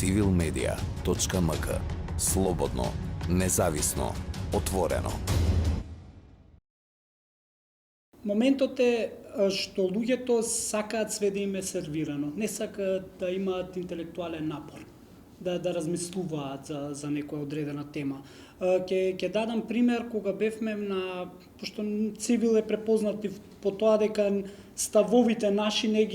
civilmedia.mk. Слободно, независно, отворено. Моментот е што луѓето сакаат све да им е сервирано, не сакаат да имаат интелектуален напор, да размислуваат за некоја одредена тема. Ќе дадам пример кога бевме пошто Цивил е препознати по тоа дека ставовите наши не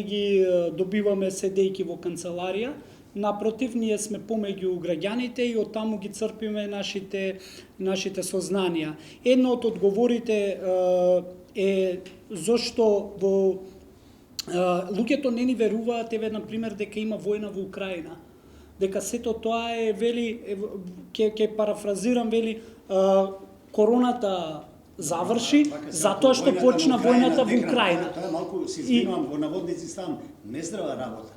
ги добиваме седејки во канцеларија. Напротив, ние сме помеѓу граѓаните и од таму ги црпиме нашите сознанија. Едно од одговорите е зошто луѓето не ни веруваат, на пример, дека има војна во Украина. Дека сето тоа е, вели, ќе парафразирам, вели, короната заврши, затоа што почна војната во Украина. Тоа е малку, се извинувам, во наводници ставам нездрава работа.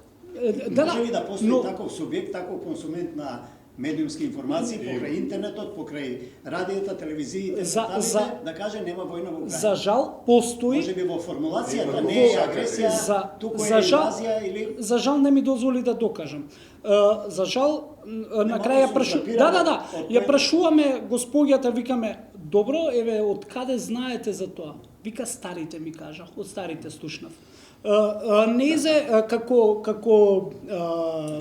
Да, може ли да постои таков субјект, таков консумент на медиумски информации покрај интернетот, покрај радиото, телевизиите, да каже нема војна во Украина? За жал постои. Може би во формулацијата не е агресија, туку е инвазија или за жал не ми дозволи да докажам. За жал на крај ја прашуваме госпоѓата, викаме, добро, еве, од каде знаете за тоа? Вика, старите ми кажа, од старите слушнав. Незе како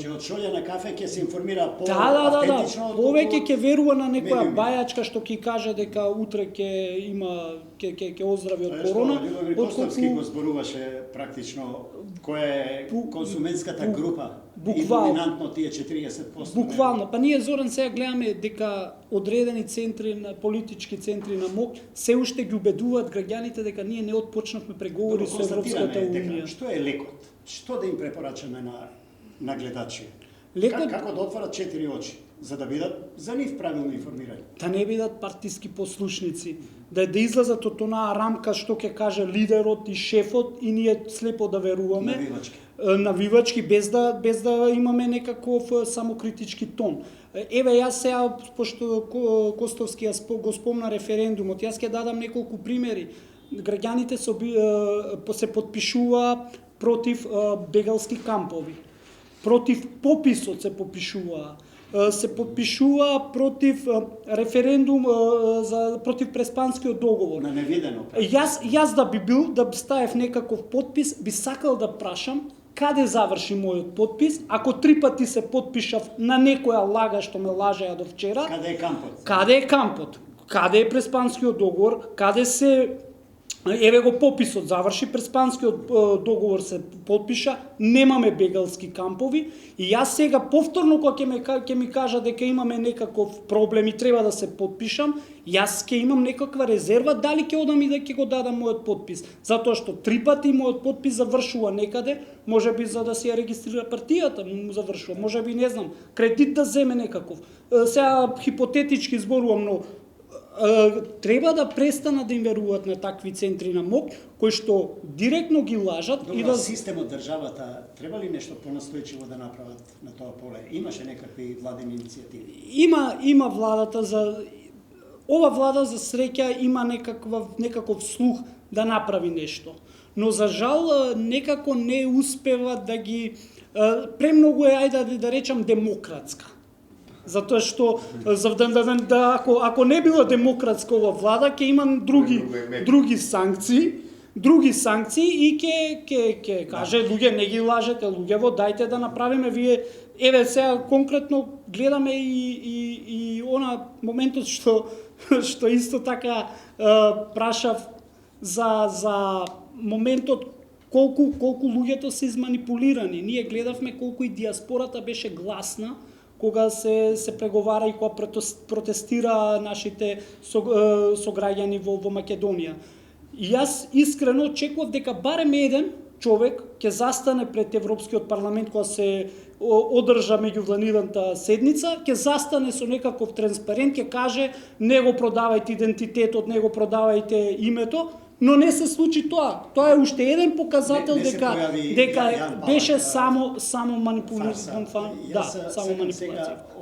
Че од шолја на кафе ќе се информира автентично. Повеќе ќе верува на некоја бајачка што ќе каже дека утре ќе оздрави од корона. Костовски го зборуваше практично која е консументската група и доминантно тие 40%. Буквално, па ние, Зоран, сега гледаме дека одредени центри, на политички центри на МОК се уште ги убедуваат граѓаните дека ние не отпочнавме преговори со Европската унија. Што е лекот? Што да им препорачаме на гледачи? Лекот како да отворат 4 очи, за да бидат за нив правилно информирани? Да не бидат партиски послушници, да излезат од онаа рамка што ќе каже лидерот и шефот и ние слепо да веруваме. Навивачки, без да имаме некаков самокритички тон. Еве, јас сега, пошто Костовски го спомна референдумот, јас ќе дадам неколку примери. Граѓаните се подпишува против бегалски кампови, против пописот се подпишува против референдум против Преспанскиот договор. На невидено. Јас да ставев некаков подпис, би сакал да прашам каде заврши мојот подпис, ако 3 пати се подпишав на некоја лага што ме лажеа до вчера. Каде е кампот? Каде е кампот? Каде е Преспанскиот договор? Каде се еве го пописот заврши, Преспанскиот договор се подпиша, немаме бегалски кампови и јас сега повторно кога ќе ми кажа дека имаме некаков проблем и треба да се подпишам, јас ќе имам некаква резерва дали ќе одам и да ќе го дадам мојот подпис, затоа што 3 пати мојот подпис завршува некаде, можеби за да се ја регистрира партијата, му завршува, можеби не знам, кредит да земе некаков. Сега хипотетички зборувам, но треба да престанат да им веруваат на такви центри на МОК, кои што директно ги лажат. Добро, и да системот, државата, треба ли нешто понастојчиво да направат на тоа поле? Имаше некакви владени иницијативи? Има владата ова влада за среќа има некаков слух да направи нешто. Но за жал некако не успева да ги премногу е, ајде да речам, демократска. Затоа што ако не била демократска ова влада, ќе имам други санкции и ќе каже луѓе, не ги лажете, луѓево, дајте да направиме вие. Еве сега конкретно гледаме и она моментот што исто така прашав за моментот колку луѓето се изманипулирани. Ние гледавме колку и диаспората беше гласна кога се преговара и кога протестира нашите сограѓани во Македонија. И јас искрено очекував дека барем еден човек ќе застане пред Европскиот парламент кога се одржа меѓувладината седница, ќе застане со некаков транспарент, ќе каже не го продавајте идентитетот, не го продавајте името, но не се случи тоа. Тоа е уште еден показател дека беше само манипулација. Јас сега